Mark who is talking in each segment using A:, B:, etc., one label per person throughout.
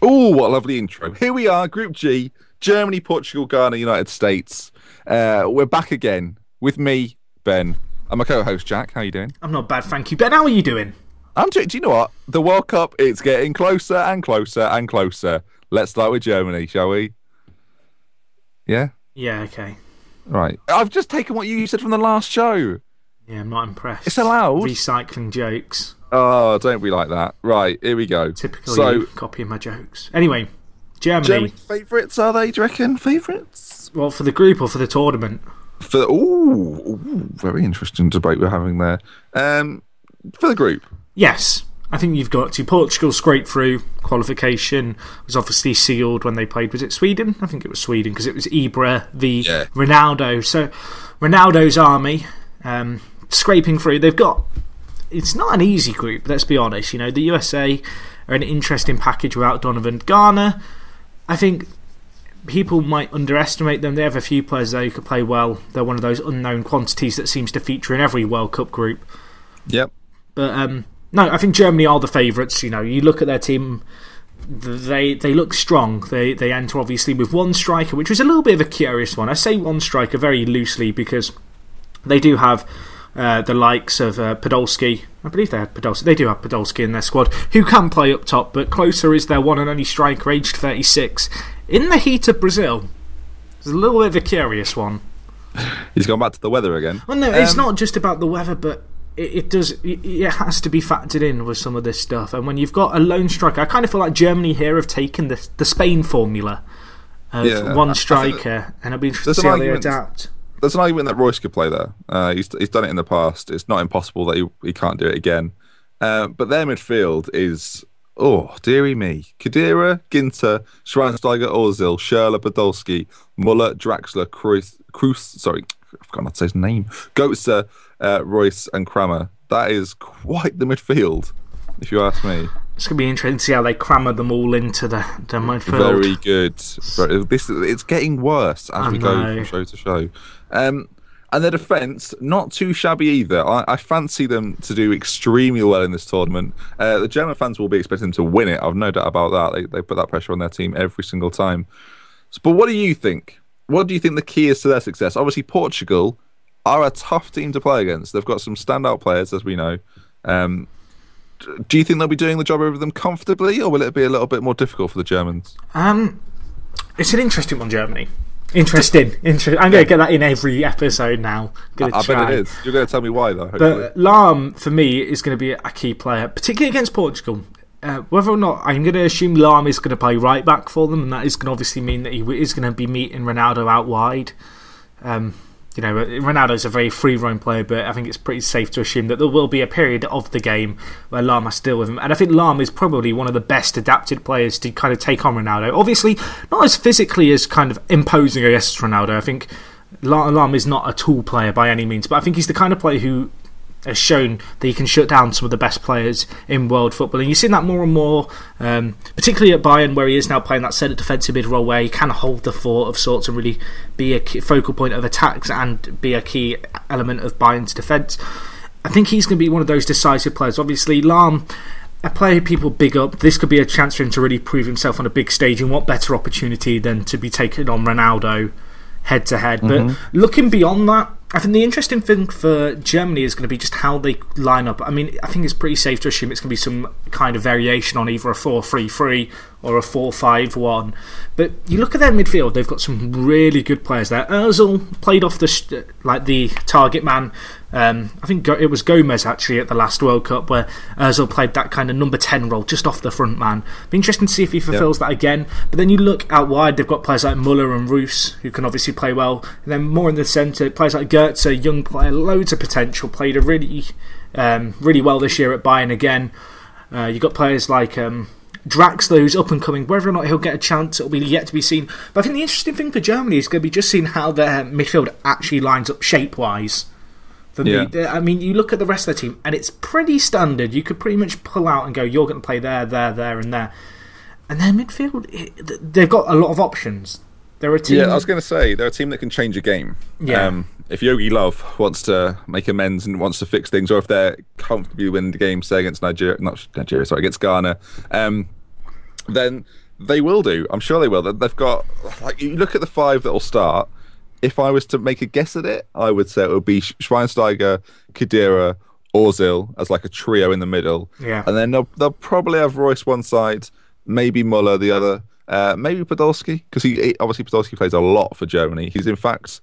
A: Oh, what a lovely intro. Here we are, Group G, Germany, Portugal, Ghana, United States. We're back again with me, Ben. I'm a co-host, Jack. How are you doing?
B: I'm not bad, thank you. Ben, how are you doing?
A: Do you know what? The World Cup, it's getting closer and closer and closer. Let's start with Germany, shall we? Yeah?
B: Yeah, okay.
A: Right. I've just taken what you said from the last show.
B: Yeah, I'm not impressed.
A: It's allowed.
B: Recycling jokes.
A: Oh, don't be like that. Right, here we go.
B: Typical you copying my jokes. Anyway, Germany.
A: Favourites, are they, do you reckon? Favourites?
B: Well, for the group or for the tournament?
A: Very interesting debate we're having there. For the group.
B: Yes. I think you've got to. Portugal scraped through. Qualification was obviously sealed when they played. Was it Sweden? I think it was Sweden because it was Ibra v Ronaldo. So Ronaldo's army scraping through. They've got... It's not an easy group, let's be honest. You know, the USA are an interesting package without Donovan. Ghana, I think people might underestimate them. They have a few players there who could play well. They're one of those unknown quantities that seems to feature in every World Cup group.
A: Yep.
B: But no, I think Germany are the favourites. You know, you look at their team, they look strong. They enter obviously with one striker, which was a little bit of a curious one. I say one striker very loosely because they do have the likes of Podolski. I believe they had Podolski. They do have Podolski in their squad, who can play up top, but Closer is their one and only striker, aged 36. In the heat of Brazil, it's a little bit of a curious one.
A: He's gone back to the weather again.
B: Well, no, it's not just about the weather, but it has to be factored in with some of this stuff. And when you've got a lone striker, I kind of feel like Germany here have taken the Spain formula of one striker, and it'll be interesting to see how they adapt.
A: There's an argument that Royce could play there. He's done it in the past. It's not impossible that he can't do it again. But their midfield is, dearie me. Khedira, Ginter, Schweinsteiger, Ozil, Schürrle, Podolski, Muller, Draxler, Kroos, sorry, I forgot not to say his name, Götze, Royce and Kramer. That is quite the midfield, if you ask me. It's
B: going to be interesting to see how they crammer them all into the midfield.
A: Very good. It's getting worse as we go from show to show. And their defence, not too shabby either. I fancy them to do extremely well in this tournament. The German fans will be expecting them to win it. I've no doubt about that. They put that pressure on their team every single time. But what do you think? What do you think the key is to their success? Obviously, Portugal are a tough team to play against. They've got some standout players, as we know. Do you think they'll be doing the job over them comfortably, or will it be a little bit more difficult for the Germans?
B: It's an interesting one, Germany. Interesting. I'm going to get that in every episode now.
A: I bet it is. You're going to tell me why, though. Hopefully.
B: But Lahm, for me, is going to be a key player, particularly against Portugal. Whether or not, I'm going to assume Lahm is going to play right back for them, and that is going to obviously mean that he is going to be meeting Ronaldo out wide. You know, Ronaldo's a very free-roam player, but I think it's pretty safe to assume that there will be a period of the game where Lahm has to deal with him. And I think Lahm is probably one of the best adapted players to kind of take on Ronaldo. Obviously, not as physically as kind of imposing against Ronaldo. I think Lahm is not a tall player by any means, but I think he's the kind of player who has shown that he can shut down some of the best players in world football. And you've seen that more and more, particularly at Bayern, where he is now playing that centre defensive mid role where he can hold the fort of sorts and really be a focal point of attacks and be a key element of Bayern's defence. I think he's going to be one of those decisive players. Obviously, Lahm, a player people big up. This could be a chance for him to really prove himself on a big stage, and what better opportunity than to be taking on Ronaldo head to head. But looking beyond that, I think the interesting thing for Germany is going to be just how they line up. I mean, I think it's pretty safe to assume it's going to be some kind of variation on either a 4-3-3 or a 4-5-1. But you look at their midfield, they've got some really good players there. Ozil played off the target man. I think it was Gomez actually at the last World Cup where Ozil played that kind of number 10 role just off the front man. Be interesting to see if he fulfills that again. But then you look out wide, they've got players like Muller and Roos who can obviously play well. And then more in the centre, players like Götze, young player, loads of potential, played really well this year at Bayern again. You've got players like Draxler, who's up and coming. Whether or not he'll get a chance, it'll be yet to be seen. But I think the interesting thing for Germany is going to be just seeing how their midfield actually lines up shape-wise. I mean, you look at the rest of the team, and it's pretty standard. You could pretty much pull out and go, you're going to play there, and there. And their midfield, they've got a lot of options. They're a team.
A: Yeah, I was going to say, they're a team that can change a game.
B: Yeah.
A: If Yogi Love wants to make amends and wants to fix things, or if they're comfortably winning the game, say against against Ghana, then They will do. I'm sure they will. They've got, like, you look at the five that will start. If I was to make a guess at it, I would say it would be Schweinsteiger, Khedira, Ozil as like a trio in the middle.
B: Yeah.
A: And then they'll probably have Royce one side, maybe Muller the other, maybe Podolski, because he obviously Podolski plays a lot for Germany. He's in fact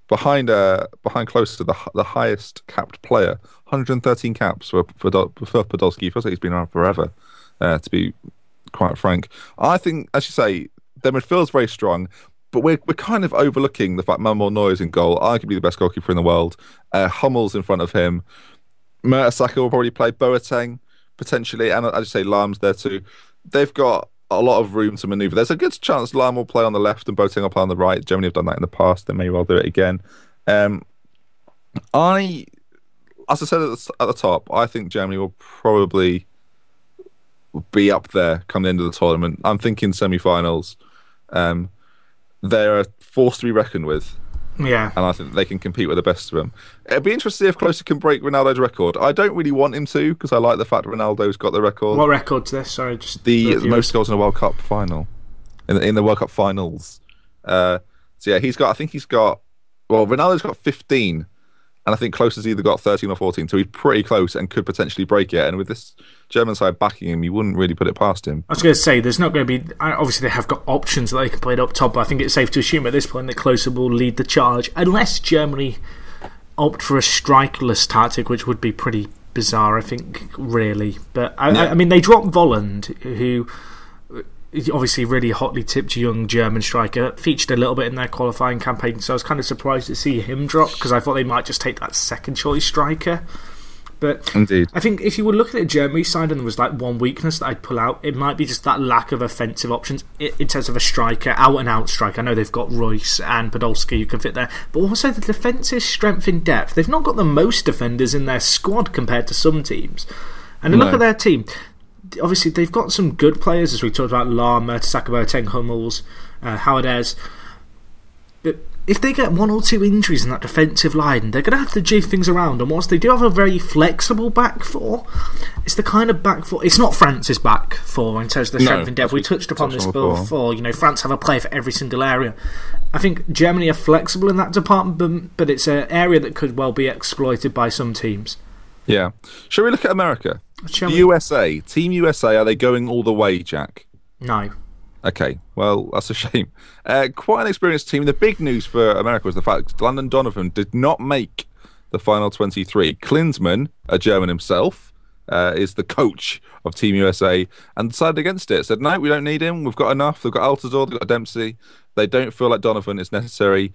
A: behind close to the highest capped player, 113 caps for Podolski. He feels like he's been around forever, to be quite frank. I think, as you say, their midfield's very strong, but we're kind of overlooking the fact Manuel Neuer's in goal, arguably the best goalkeeper in the world. Hummel's in front of him. Mertesacker will probably play Boateng, potentially, and I just say Lahm's there too. They've got a lot of room to manoeuvre. There's a good chance Lahm will play on the left and Boateng will play on the right. Germany have done that in the past. They may well do it again. As I said at the top, I think Germany will probably be up there come the end of the tournament. I'm thinking semi-finals. They're a force to be reckoned with.
B: Yeah.
A: And I think they can compete with the best of them. It'd be interesting to see if Klose can break Ronaldo's record. I don't really want him to, because I like the fact Ronaldo's got the record.
B: What record's this? Sorry, just
A: the most goals in a World Cup final. In the World Cup finals. So yeah, Ronaldo's got 15. And I think Klose has either got 13 or 14, so he's pretty close and could potentially break it. And with this German side backing him, you wouldn't really put it past him.
B: I was going to say, there's not going to be... Obviously, they have got options that they can play up top, but I think it's safe to assume at this point that Klose will lead the charge, unless Germany opt for a strikerless tactic, which would be pretty bizarre, I think, really. But, I mean, they dropped Volland, who... obviously really hotly tipped young German striker, featured a little bit in their qualifying campaign, so I was kind of surprised to see him drop, because I thought they might just take that second choice striker. But
A: indeed,
B: I think if you would look at the Germany side and there was like one weakness that I'd pull out, it might be just that lack of offensive options in terms of a striker, out and out striker. I know they've got Royce and Podolski who can fit there, but also the defensive strength in depth. They've not got the most defenders in their squad compared to some teams. And look at their team. Obviously, they've got some good players, as we talked about, Lahm, Mertesacker, Boateng, Hummels, Howard. But if they get one or two injuries in that defensive line, they're going to have to jig things around. And whilst they do have a very flexible back four, it's the kind of back four... It's not France's back four in terms of the strength and depth. We touched upon this before. You know, France have a player for every single area. I think Germany are flexible in that department, but it's an area that could well be exploited by some teams.
A: Yeah. Shall we look at America? USA. Team USA, are they going all the way, Jack?
B: No.
A: Okay, well, that's a shame. Quite an experienced team. The big news for America was the fact Landon Donovan did not make the final 23. Klinsmann, a German himself, is the coach of Team USA and decided against it. Said, no, we don't need him. We've got enough. They've got Altidore, they've got Dempsey. They don't feel like Donovan is necessary.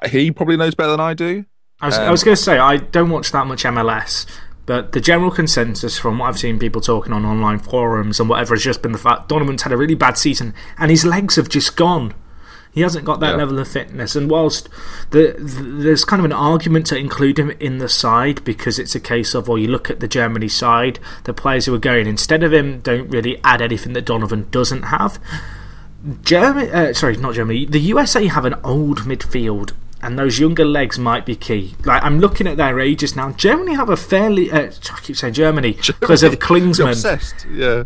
A: He probably knows better than I do.
B: I was going to say, I don't watch that much MLS, but the general consensus from what I've seen people talking on online forums and whatever has just been the fact Donovan's had a really bad season and his legs have just gone. He hasn't got that level of fitness, and whilst there's kind of an argument to include him in the side because it's a case of, well, you look at the Germany side, the players who are going instead of him don't really add anything that Donovan doesn't have. The USA have an old midfield, and those younger legs might be key. Like, I'm looking at their ages now. Germany have a fairly... I keep saying Germany because of Klinsmann.
A: Obsessed, yeah.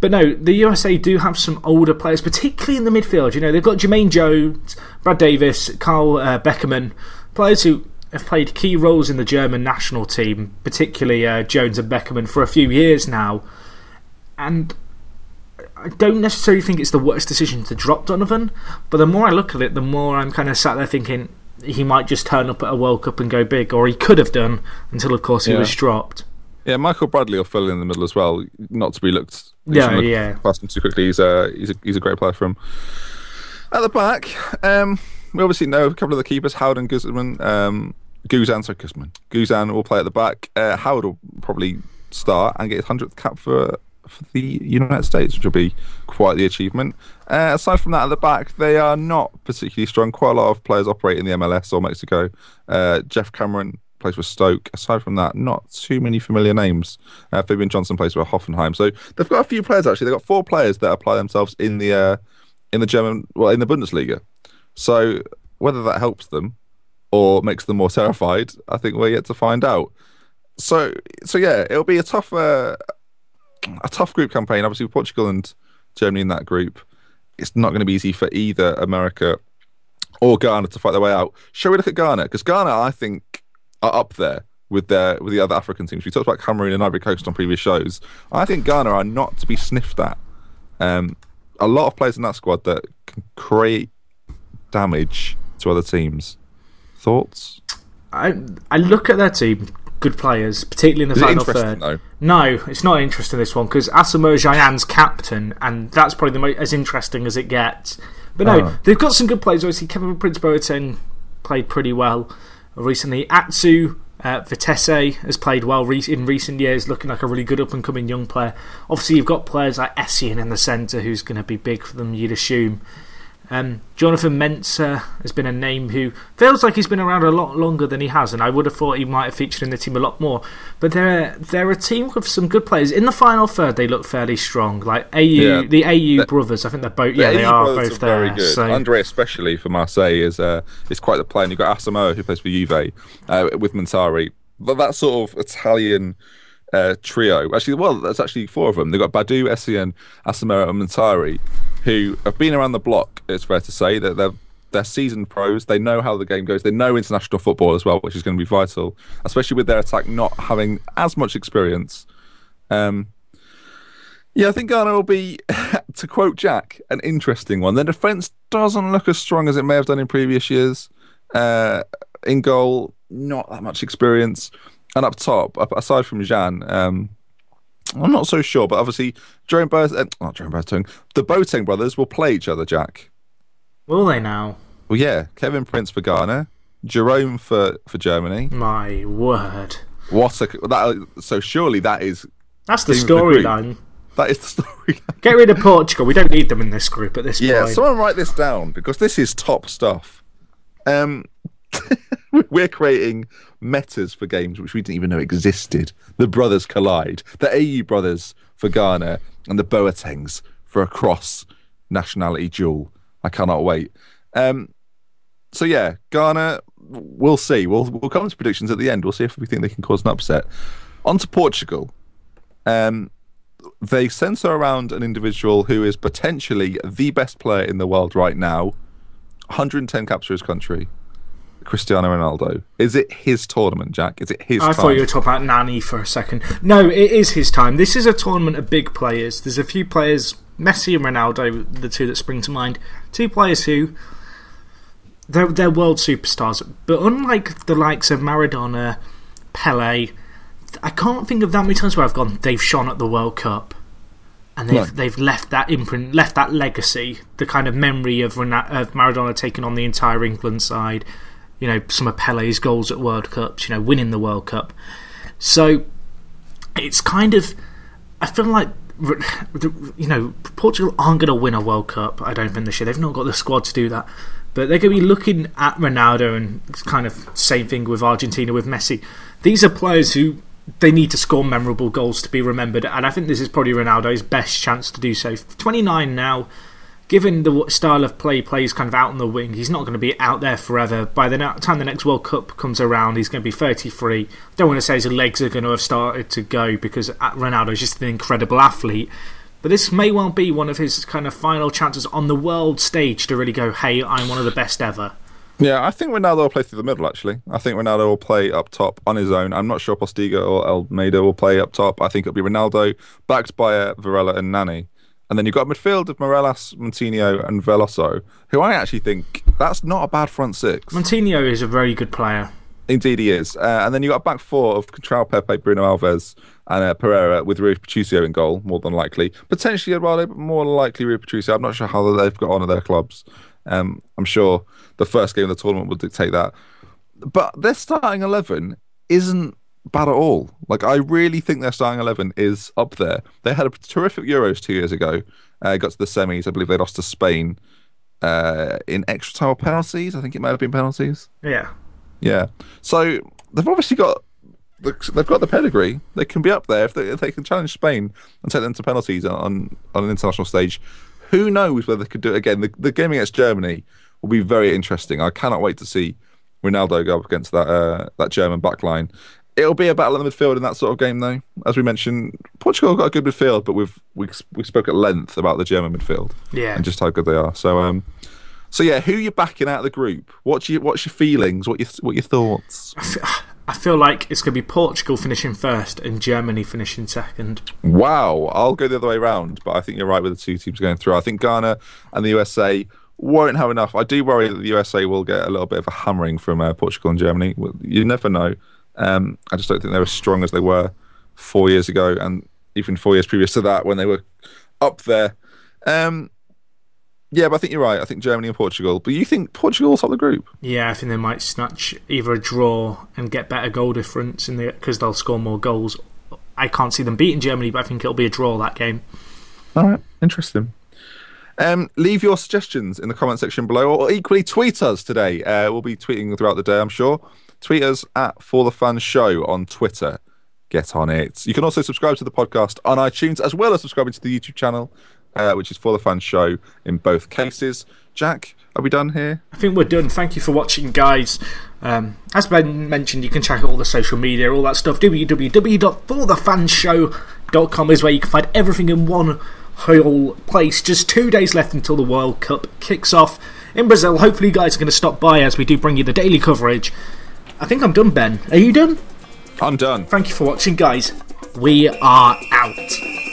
B: But no, the USA do have some older players, particularly in the midfield. You know, they've got Jermaine Jones, Brad Davis, Carl Beckerman, players who have played key roles in the German national team, particularly Jones and Beckerman, for a few years now. And I don't necessarily think it's the worst decision to drop Donovan, but the more I look at it, the more I'm kind of sat there thinking he might just turn up at a World Cup and go big, or he could have done until, of course, he was dropped. Yeah,
A: Michael Bradley will fill in the middle as well, not to be looked past him too quickly. He's a great player from at the back. We obviously know a couple of the keepers, Howard and Guzman. Guzan will play at the back. Howard will probably start and get his 100th cap for the United States, which will be quite the achievement. Aside from that, at the back, they are not particularly strong. Quite a lot of players operate in the MLS or Mexico. Jeff Cameron plays for Stoke. Aside from that, not too many familiar names. Fabian Johnson plays for Hoffenheim. So they've got a few players, actually. They've got 4 players that apply themselves in the Bundesliga. So whether that helps them or makes them more terrified, I think we're yet to find out. So yeah, it'll be a tough group campaign. Obviously, Portugal and Germany in that group. It's not going to be easy for either America or Ghana to fight their way out. Shall we look at Ghana? Because Ghana, I think, are up there with the other African teams. We talked about Cameroon and Ivory Coast on previous shows. I think Ghana are not to be sniffed at. A lot of players in that squad that can create damage to other teams. Thoughts?
B: I look at their team, good players, particularly in the final third.
A: Though?
B: No, it's not interesting, this one, because Asamoah Gyan's captain, and that's probably as interesting as it gets. But no, they've got some good players. Obviously, Kevin Prince Boateng played pretty well recently. Atsu Vitesse has played well in recent years, looking like a really good up-and-coming young player. Obviously, you've got players like Essien in the centre, who's going to be big for them, you'd assume. Jonathan Mensah has been a name who feels like he's been around a lot longer than he has, and I would have thought he might have featured in the team a lot more. But they're a team with some good players. In the final third, they look fairly strong. Like the AU brothers, I think they're both. Yeah, they are both there.
A: Very good. So, Andre, especially for Marseille, is quite the player. And you've got Asamoah, who plays for Juve, with Montari. But that sort of Italian trio. Actually, well, there's actually four of them. They've got Badou, Essien, Asamoah, and Montari, who have been around the block, it's fair to say. That they're seasoned pros. They know how the game goes. They know international football as well, which is going to be vital, especially with their attack not having as much experience. Yeah, I think Ghana will be, to quote Jack, an interesting one. Their defence doesn't look as strong as it may have done in previous years. In goal, not that much experience. And up top, aside from Jean, I'm not so sure, but obviously the Boateng brothers will play each other, Jack.
B: Will they now?
A: Well, yeah. Kevin Prince for Ghana, Jerome for Germany.
B: My word.
A: So surely that is...
B: That's the storyline.
A: That is the storyline.
B: Get rid of Portugal. We don't need them in this group at this point.
A: Yeah, someone write this down, because this is top stuff. We're creating metas for games which we didn't even know existed. The brothers collide. The AU brothers for Ghana and the Boatengs for a cross-nationality duel. I cannot wait. So yeah, Ghana, we'll see. We'll come to predictions at the end. We'll see if we think they can cause an upset. On to Portugal. They censor around an individual who is potentially the best player in the world right now. 110 caps for his country. Cristiano Ronaldo. Is it his tournament, Jack? Is it his time?
B: I thought you were talking about Nani for a second. No, it is his time. This is a tournament of big players. There's a few players, Messi and Ronaldo, the two that spring to mind. Two players who, they're world superstars. But unlike the likes of Maradona, Pele, I can't think of that many times where I've gone, they've shone at the World Cup. And they've left that imprint, left that legacy, the kind of memory of Maradona taking on the entire England side. You know, some of Pele's goals at World Cups, you know, winning the World Cup. So it's kind of, I feel like, you know, Portugal aren't going to win a World Cup, I don't think, this year. They've not got the squad to do that. But they're going to be looking at Ronaldo, and it's kind of same thing with Argentina with Messi. These are players who they need to score memorable goals to be remembered, and I think this is probably Ronaldo's best chance to do so. 29 now. Given the style of play he plays kind of out on the wing, he's not going to be out there forever. By the time the next World Cup comes around, he's going to be 33. Don't want to say his legs are going to have started to go, because Ronaldo is just an incredible athlete. But this may well be one of his kind of final chances on the world stage to really go, hey, I'm one of the best ever.
A: Yeah, I think Ronaldo will play through the middle, actually. I think Ronaldo will play up top on his own. I'm not sure Postiga or Almeida will play up top. I think it'll be Ronaldo, backed by Varela and Nani. And then you've got a midfield of Morelos, Montinho and Veloso, who I actually think that's not a bad front six.
B: Montinho is a very good player.
A: Indeed he is. And then you've got a back four of Contral, Pepe, Bruno Alves and Pereira, with Rui Patricio in goal, more than likely. Potentially Eduardo, but more likely Rui Patricio. I'm not sure how they've got on at their clubs. I'm sure the first game of the tournament will dictate that. But their starting 11 isn't bad at all. Like, I really think their starting 11 is up there. They had a terrific Euros 2 years ago. Got to the semis. I believe they lost to Spain in extra time or penalties. I think it might have been penalties. Yeah. So they've obviously got the pedigree. They can be up there if they can challenge Spain and take them to penalties on an international stage. Who knows whether they could do it again? The game against Germany will be very interesting. I cannot wait to see Ronaldo go up against that German backline. It'll be a battle in the midfield in that sort of game, though. As we mentioned, Portugal got a good midfield, but we spoke at length about the German midfield, and just how good they are. So yeah, who are you backing out of the group? What's your feelings? What your thoughts?
B: I feel like it's going to be Portugal finishing first and Germany finishing second.
A: Wow, I'll go the other way around, but I think you're right with the two teams going through. I think Ghana and the USA won't have enough. I do worry that the USA will get a little bit of a hammering from Portugal and Germany. You never know. I just don't think they're as strong as they were 4 years ago, and even 4 years previous to that when they were up there. Yeah, but I think you're right. I think Germany and Portugal. But you think Portugal will top the group?
B: Yeah, I think they might snatch either a draw and get better goal difference because they'll score more goals. I can't see them beating Germany, but I think it'll be a draw that game.
A: All right, interesting. Leave your suggestions in the comment section below, or equally tweet us today. We'll be tweeting throughout the day, I'm sure. Tweet us at ForTheFans Show on Twitter. Get on it. You can also subscribe to the podcast on iTunes, as well as subscribing to the YouTube channel, which is ForTheFans Show in both cases. Jack, are we done here?
B: I think we're done. Thank you for watching, guys. As Ben mentioned, you can check out all the social media, all that stuff. www.forthefanshow.com is where you can find everything in one whole place. Just 2 days left until the World Cup kicks off in Brazil. Hopefully, you guys are going to stop by as we do bring you the daily coverage. I think I'm done, Ben. Are you done?
A: I'm done.
B: Thank you for watching, guys. We are out.